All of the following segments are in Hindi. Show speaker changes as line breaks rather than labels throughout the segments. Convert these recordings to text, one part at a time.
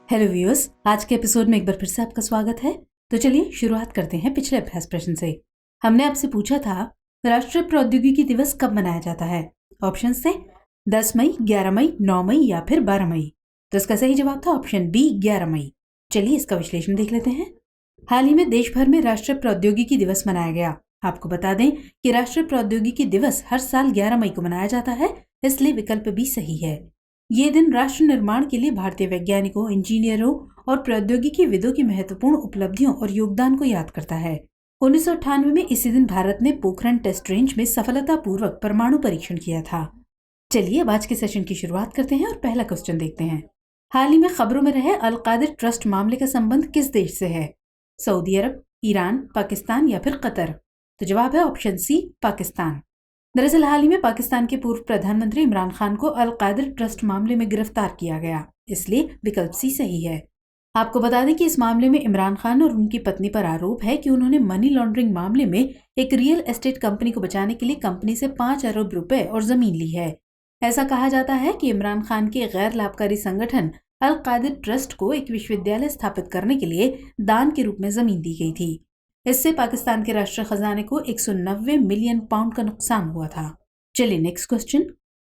हेलो व्यूअर्स, आज के एपिसोड में एक बार फिर से आपका स्वागत है। तो चलिए शुरुआत करते हैं पिछले अभ्यास प्रश्न से। हमने आपसे पूछा था राष्ट्रीय प्रौद्योगिकी दिवस कब मनाया जाता है। ऑप्शन थे 10 मई, 11 मई, 9 मई या फिर 12 मई। तो इसका सही जवाब था ऑप्शन बी, 11 मई। चलिए इसका विश्लेषण देख लेते हैं। हाल ही में देश भर में राष्ट्रीय प्रौद्योगिकी दिवस मनाया गया। आपको बता दें कि राष्ट्रीय प्रौद्योगिकी दिवस हर साल 11 मई को मनाया जाता है, इसलिए विकल्प बी सही है। ये दिन राष्ट्र निर्माण के लिए भारतीय वैज्ञानिकों, इंजीनियरों और प्रौद्योगिकी विदों की महत्वपूर्ण उपलब्धियों और योगदान को याद करता है। 1998 में इसी दिन भारत ने पोखरण टेस्ट रेंज में सफलतापूर्वक परमाणु परीक्षण किया था। चलिए अब आज के सेशन की शुरुआत करते हैं और पहला क्वेश्चन देखते हैं। हाल ही में खबरों में रहे अल कादिर ट्रस्ट मामले का संबंध किस देश से है? सऊदी अरब, ईरान, पाकिस्तान या फिर कतर? तो जवाब है ऑप्शन सी, पाकिस्तान। दरअसल हाल ही में पाकिस्तान के पूर्व प्रधानमंत्री इमरान खान को अल कादिर ट्रस्ट मामले में गिरफ्तार किया गया, इसलिए विकल्प सी सही है। आपको बता दें कि इस मामले में इमरान खान और उनकी पत्नी पर आरोप है कि उन्होंने मनी लॉन्ड्रिंग मामले में एक रियल एस्टेट कंपनी को बचाने के लिए कंपनी से 5 अरब रुपए और जमीन ली है। ऐसा कहा जाता है कि इमरान खान के गैर लाभकारी संगठन अल कादिर ट्रस्ट को एक विश्वविद्यालय स्थापित करने के लिए दान के रूप में जमीन दी गई थी। इससे पाकिस्तान के राष्ट्रीय खजाने को 190 मिलियन पाउंड का नुकसान हुआ था। चलिए नेक्स्ट क्वेश्चन।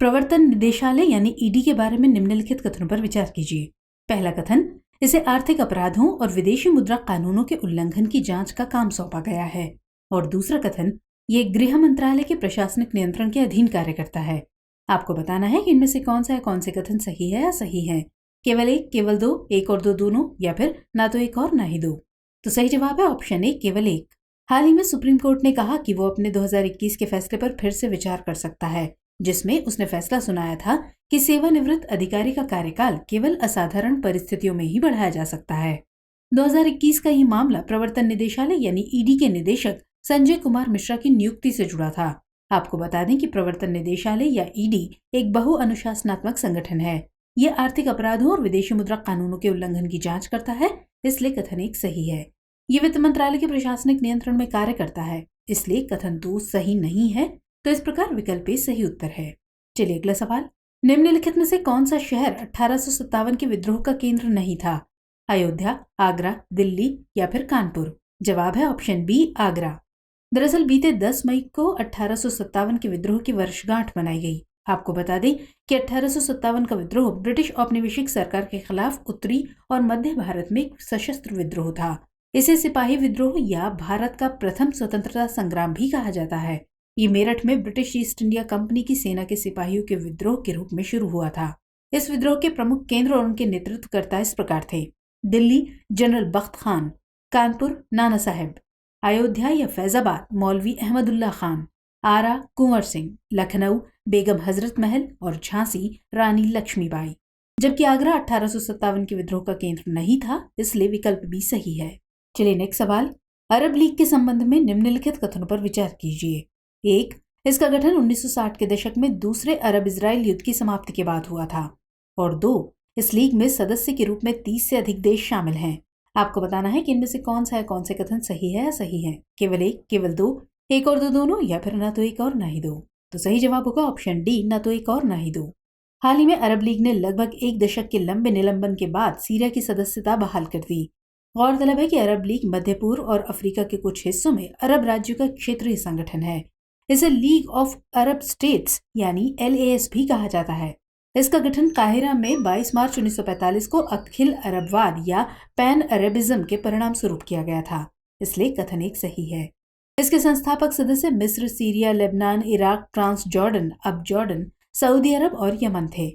प्रवर्तन निदेशालय यानी ईडी के बारे में निम्नलिखित कथनों पर विचार कीजिए। पहला कथन, इसे आर्थिक अपराधों और विदेशी मुद्रा कानूनों के उल्लंघन की जांच का काम सौंपा गया है। और दूसरा कथन, ये गृह मंत्रालय के प्रशासनिक नियंत्रण के अधीन कार्य करता है। आपको बताना है कि इनमें से कौन से कथन सही है या सही है। केवल एक, केवल दो, एक और दो दोनों, या फिर ना तो एक और ना ही दो। तो सही जवाब है ऑप्शन ए, केवल एक। हाल ही में सुप्रीम कोर्ट ने कहा कि वो अपने 2021 के फैसले पर फिर से विचार कर सकता है, जिसमें उसने फैसला सुनाया था कि सेवानिवृत्त अधिकारी का कार्यकाल केवल असाधारण परिस्थितियों में ही बढ़ाया जा सकता है। 2021 का ये मामला प्रवर्तन निदेशालय यानी ईडी के निदेशक संजय कुमार मिश्रा की नियुक्ति से जुड़ा था। आपको बता दें कि प्रवर्तन निदेशालय या ईडी एक बहुअनुशासनात्मक संगठन है। ये आर्थिक अपराधों और विदेशी मुद्रा कानूनों के उल्लंघन की जांच करता है, इसलिए कथन एक सही है। ये वित्त मंत्रालय के प्रशासनिक नियंत्रण में कार्य करता है, इसलिए कथन 2 सही नहीं है। तो इस प्रकार विकल्प ए सही उत्तर है। चलिए अगला सवाल। निम्नलिखित में से कौन सा शहर 1857 के विद्रोह का केंद्र नहीं था? अयोध्या, आगरा, दिल्ली या फिर कानपुर? जवाब है ऑप्शन बी, आगरा। दरअसल बीते 10 मई को 1857 के विद्रोह की वर्षगांठ मनाई गई। आपको बता दें कि 1857 का विद्रोह ब्रिटिश औपनिवेशिक सरकार के खिलाफ उत्तरी और मध्य भारत में एक सशस्त्र विद्रोह था। इसे सिपाही विद्रोह या भारत का प्रथम स्वतंत्रता संग्राम भी कहा जाता है। ये मेरठ में ब्रिटिश ईस्ट इंडिया कंपनी की सेना के सिपाहियों के विद्रोह के रूप में शुरू हुआ था। इस विद्रोह के प्रमुख केंद्र और उनके नेतृत्वकर्ता इस प्रकार थे: दिल्ली जनरल बख्त खान, कानपुर नाना साहेब, अयोध्या या फैजाबाद मौलवी अहमदुल्ला खान, आरा कुंवर सिंह, लखनऊ बेगम हजरत महल और झांसी रानी लक्ष्मीबाई। जबकि आगरा 1857 के विद्रोह का केंद्र नहीं था, इसलिए विकल्प भी सही है। चलिए नेक्स्ट सवाल। अरब लीग के संबंध में निम्नलिखित कथनों पर विचार कीजिए। 1. इसका गठन 1960 के दशक में दूसरे अरब इजराइल युद्ध की समाप्ति के बाद हुआ था। और 2. इस लीग में सदस्य के रूप में 30 से अधिक देश शामिल हैं। आपको बताना है कि इनमें से कौन से कथन सही है या सही है। केवल एक, केवल दो, एक और दो दोनों, या फिर ना तो एक और ना ही दो? तो सही जवाब होगा ऑप्शन डी, ना तो एक और ना ही दो। हाल ही में अरब लीग ने लगभग एक दशक के लंबे निलंबन के बाद सीरिया की सदस्यता बहाल कर दी। गौरतलब है कि अरब लीग मध्य पूर्व और अफ्रीका के कुछ हिस्सों में अरब राज्यों का क्षेत्रीय संगठन है। इसे लीग ऑफ अरब स्टेट्स यानी LAS भी कहा जाता है। इसका गठन काहिरा में 22 मार्च 1945 को अखिल अरबवाद या पैन अरबिज्म के परिणाम स्वरूप किया गया था, इसलिए कथन एक सही है। इसके संस्थापक सदस्य मिस्र, Syria, Lebanon, Iraq, Transjordan, अब जॉर्डन, सऊदी अरब और यमन थे।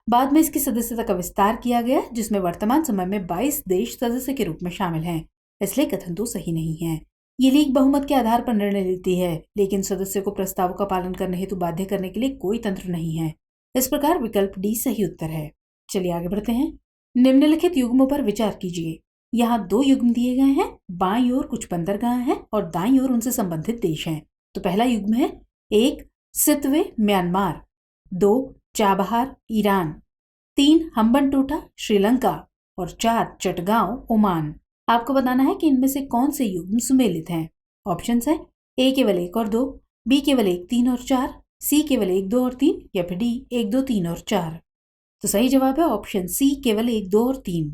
बाद में इसकी सदस्यता का विस्तार किया गया, जिसमें वर्तमान समय में 22 देश सदस्य के रूप में शामिल हैं, इसलिए कथन 2 सही नहीं है। ये लीग बहुमत के आधार पर निर्णय लेती है, लेकिन सदस्यों को प्रस्तावों का पालन करने हेतु बाध्य करने के लिए कोई तंत्र नहीं है। इस प्रकार विकल्प डी सही उत्तर है। चलिए आगे बढ़ते हैं। निम्नलिखित युग्मों पर विचार कीजिए। यहाँ 2 युग्म दिए गए हैं। बाईं ओर कुछ बंदरगाह हैं और दाईं ओर उनसे संबंधित देश हैं। तो पहला युग्म है 1. Sittwe Myanmar, 2. Chabahar Iran, 3. Hambantota Sri Lanka और 4. चटगांव ओमान। आपको बताना है कि इनमें से कौन से युग्म सुमेलित हैं। ऑप्शंस है ए केवल 1 और 2, बी केवल 1, 3 और 4, सी केवल 1, 2 और 3, या फिर डी 1, 2, 3 और 4। तो सही जवाब है ऑप्शन सी, केवल 1, 2 और 3।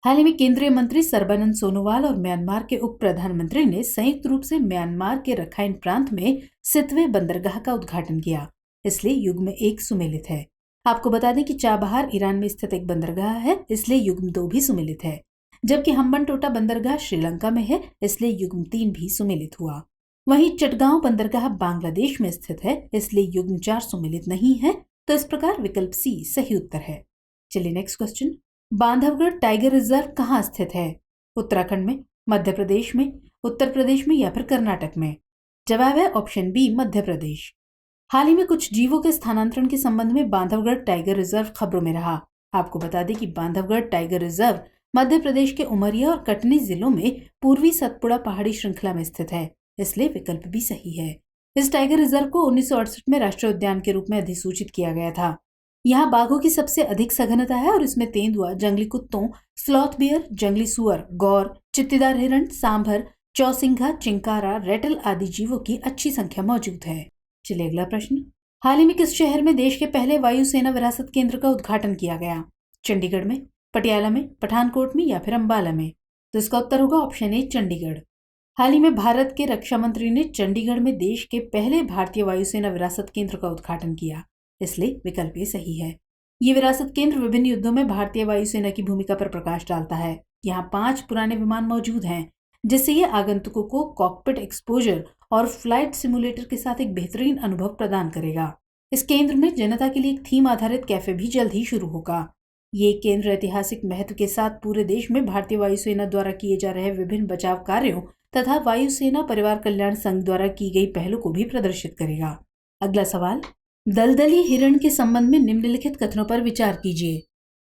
हाल ही में केंद्रीय मंत्री सर्बानंद सोनोवाल और म्यांमार के उप प्रधानमंत्री ने संयुक्त रूप से म्यांमार के रखाइन प्रांत में सितवे बंदरगाह का उद्घाटन किया, इसलिए युग्म 1 सुमेलित है। आपको बता दें कि चाबहार ईरान में स्थित एक बंदरगाह है, इसलिए युग्म 2 भी सुमेलित है, जबकि हम्बनटोटा बंदरगाह श्रीलंका में है, इसलिए युग्म 3 भी सुमेलित हुआ। वहीं चटगांव बंदरगाह बांग्लादेश में स्थित है, इसलिए युग्म 4 सुमेलित नहीं है, तो इस प्रकार विकल्प सी सही उत्तर है। चलिए next question. Bandhavgarh tiger reserve कहाँ स्थित है? उत्तराखंड में, मध्य प्रदेश में, उत्तर प्रदेश में या फिर कर्नाटक में? जवाब है ऑप्शन बी, मध्य प्रदेश। हाल ही में कुछ जीवों के स्थानांतरण के संबंध में बांधवगढ़ टाइगर रिजर्व खबरों में रहा। आपको बता दें कि बांधवगढ़ टाइगर रिजर्व मध्य प्रदेश के उमरिया और कटनी जिलों में पूर्वी सतपुड़ा पहाड़ी श्रृंखला में स्थित है, इसलिए विकल्प भी सही है। इस टाइगर रिजर्व को 1968 में राष्ट्रीय उद्यान के रूप में अधिसूचित किया गया था। यहाँ बाघों की सबसे अधिक सघनता है और इसमें तेंदुआ, जंगली कुत्तों, स्लॉथ बियर, जंगली सुअर, गौर, चित्तीदार हिरण, सांभर, चौसिंघा, चिंकारा, रेटल आदि जीवों की अच्छी संख्या मौजूद है। चलिए अगला प्रश्न। हाल ही में किस शहर में देश के पहले वायुसेना विरासत केंद्र का उद्घाटन किया गया? चंडीगढ़ में, पटियाला में, पठानकोट में या फिर अंबाला में? तो इसका उत्तर होगा ऑप्शन ए, चंडीगढ़। हाल ही में भारत के रक्षा मंत्री ने चंडीगढ़ में देश के पहले भारतीय वायुसेना विरासत केंद्र का उद्घाटन किया, इसलिए विकल्प ए सही है। ये विरासत केंद्र विभिन्न युद्धों में भारतीय वायुसेना की भूमिका पर प्रकाश डालता है। यहाँ 5 पुराने विमान मौजूद हैं, जिससे ये आगंतुकों को कॉकपिट एक्सपोजर और फ्लाइट सिमुलेटर के साथ एक बेहतरीन अनुभव प्रदान करेगा। इस केंद्र में जनता के लिए एक थीम आधारित कैफे भी जल्द ही शुरू होगा। ये केंद्र ऐतिहासिक महत्व के साथ पूरे देश में भारतीय वायुसेना द्वारा किए जा रहे विभिन्न बचाव कार्यों तथा वायुसेना परिवार कल्याण संघ द्वारा की गई पहलों को भी प्रदर्शित करेगा। अगला सवाल। दलदली हिरण के संबंध में निम्नलिखित कथनों पर विचार कीजिए।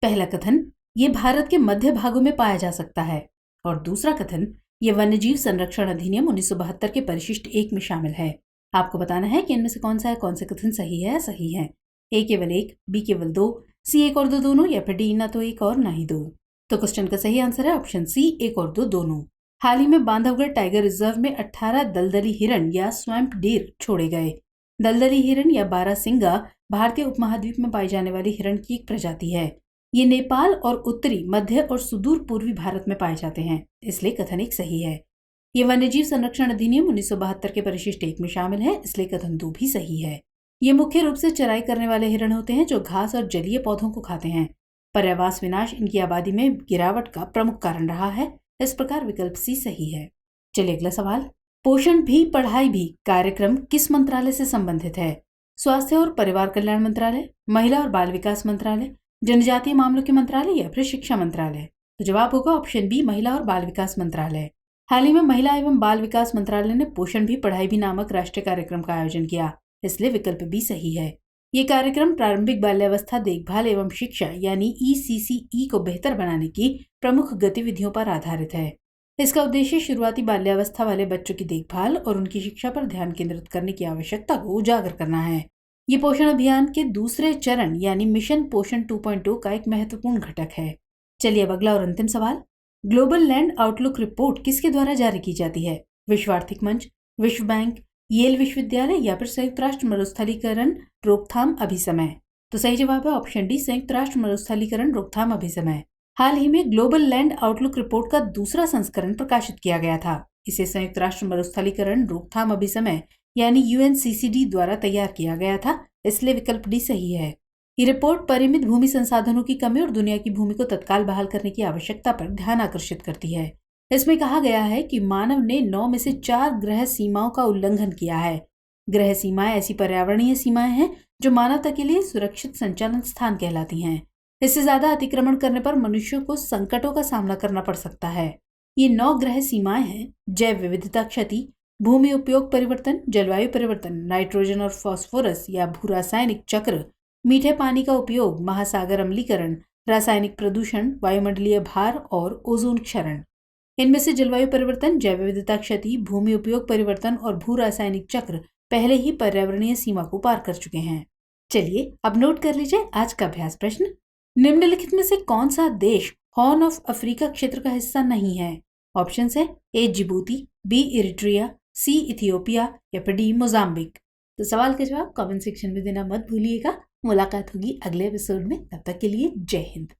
पहला कथन, ये भारत के मध्य भागों में पाया जा सकता है, और दूसरा कथन, ये वन्यजीव संरक्षण अधिनियम 1972 के परिशिष्ट 1 में शामिल है। आपको बताना है कि इनमें से कौन से कथन सही है। सही है ए केवल 1, बी केवल 2, सी 1 और 2 दोनों, या फिर डी ना तो 1 और ना ही 2। तो क्वेश्चन का सही आंसर है ऑप्शन सी, 1 और 2 दोनों। हाल ही में बांधवगढ़ टाइगर रिजर्व में 18 दलदली हिरण या स्वैम्प डीर छोड़े गए। दलदली हिरण या बारहसिंगा भारतीय उपमहाद्वीप में पाई जाने वाली हिरण की एक प्रजाति है। ये नेपाल और उत्तरी, मध्य और सुदूर पूर्वी भारत में पाए जाते हैं, इसलिए कथन 1 सही है। ये वन्यजीव संरक्षण अधिनियम 1972 के परिशिष्ट 1 में शामिल है, इसलिए कथन 2 भी सही है। ये मुख्य रूप से चराई करने वाले हिरण होते हैं जो घास और जलीय पौधों को खाते हैं। पर्यावरण विनाश इनकी आबादी में गिरावट का प्रमुख कारण रहा है, इस प्रकार विकल्प सी सही है। चलिए अगला सवाल। पोषण भी पढ़ाई भी कार्यक्रम किस मंत्रालय से संबंधित है? स्वास्थ्य और परिवार कल्याण मंत्रालय, महिला और बाल विकास मंत्रालय, जनजातीय मामलों के मंत्रालय या फिर शिक्षा मंत्रालय? तो जवाब होगा ऑप्शन बी, महिला और बाल विकास मंत्रालय। हाल ही में महिला एवं बाल विकास मंत्रालय ने पोषण भी पढ़ाई भी नामक राष्ट्रीय कार्यक्रम का आयोजन किया, इसलिए विकल्प बी सही है। ये कार्यक्रम प्रारंभिक बाल्यावस्था देखभाल एवं शिक्षा यानी ECCE को बेहतर बनाने की प्रमुख गतिविधियों पर आधारित है। इसका उद्देश्य शुरुआती बाल्यावस्था वाले बच्चों की देखभाल और उनकी शिक्षा पर ध्यान केंद्रित करने की आवश्यकता को उजागर करना है। ये पोषण अभियान के दूसरे चरण यानी मिशन पोषण 2.0 का एक महत्वपूर्ण घटक है। चलिए अब अगला और अंतिम सवाल। ग्लोबल लैंड आउटलुक रिपोर्ट किसके द्वारा जारी की जाती है? विश्व आर्थिक मंच, विश्व बैंक, येल विश्वविद्यालय या फिर संयुक्त राष्ट्र मरुस्थलीकरण रोकथाम अभिसमय? तो सही जवाब है ऑप्शन डी, संयुक्त राष्ट्र मरुस्थलीकरण रोकथाम अभिसमय। हाल ही में ग्लोबल लैंड आउटलुक रिपोर्ट का दूसरा संस्करण प्रकाशित किया गया था। इसे संयुक्त राष्ट्र मरुस्थलीकरण रोकथाम अभिसमय यानी UNCCD द्वारा तैयार किया गया था, इसलिए विकल्प डी सही है। ये रिपोर्ट परिमित भूमि संसाधनों की कमी और दुनिया की भूमि को तत्काल बहाल करने की आवश्यकता पर ध्यान आकर्षित करती है। इसमें कहा गया है कि मानव ने 9 में से 4 ग्रह सीमाओं का उल्लंघन किया है। ग्रह सीमाएं ऐसी पर्यावरणीय सीमाएं हैं जो मानवता के लिए सुरक्षित संचालन स्थान कहलाती हैं। इससे ज्यादा अतिक्रमण करने पर मनुष्यों को संकटों का सामना करना पड़ सकता है। ये 9 ग्रह सीमाएं हैं: जैव विविधता क्षति, भूमि उपयोग परिवर्तन, जलवायु परिवर्तन, नाइट्रोजन और फास्फोरस या भूरासायनिक चक्र, मीठे पानी का उपयोग, महासागर अम्लीकरण, रासायनिक प्रदूषण, वायुमंडलीय भार और ओजोन क्षरण। इनमें से जलवायु परिवर्तन, जैव विविधता क्षति, भूमि उपयोग परिवर्तन और भू रासायनिक चक्र पहले ही पर्यावरणीय सीमा को पार कर चुके हैं। चलिए अब नोट कर लीजिए आज का अभ्यास प्रश्न। निम्नलिखित में से कौन सा देश हॉर्न ऑफ अफ्रीका क्षेत्र का हिस्सा नहीं है? ऑप्शन है ए जिबूती, बी इरिट्रिया, सी इथियोपिया या फिर डी मोजाम्बिक। तो सवाल का जवाब कमेंट सेक्शन में देना मत भूलिएगा। मुलाकात होगी अगले एपिसोड में, तब तक के लिए जय हिंद।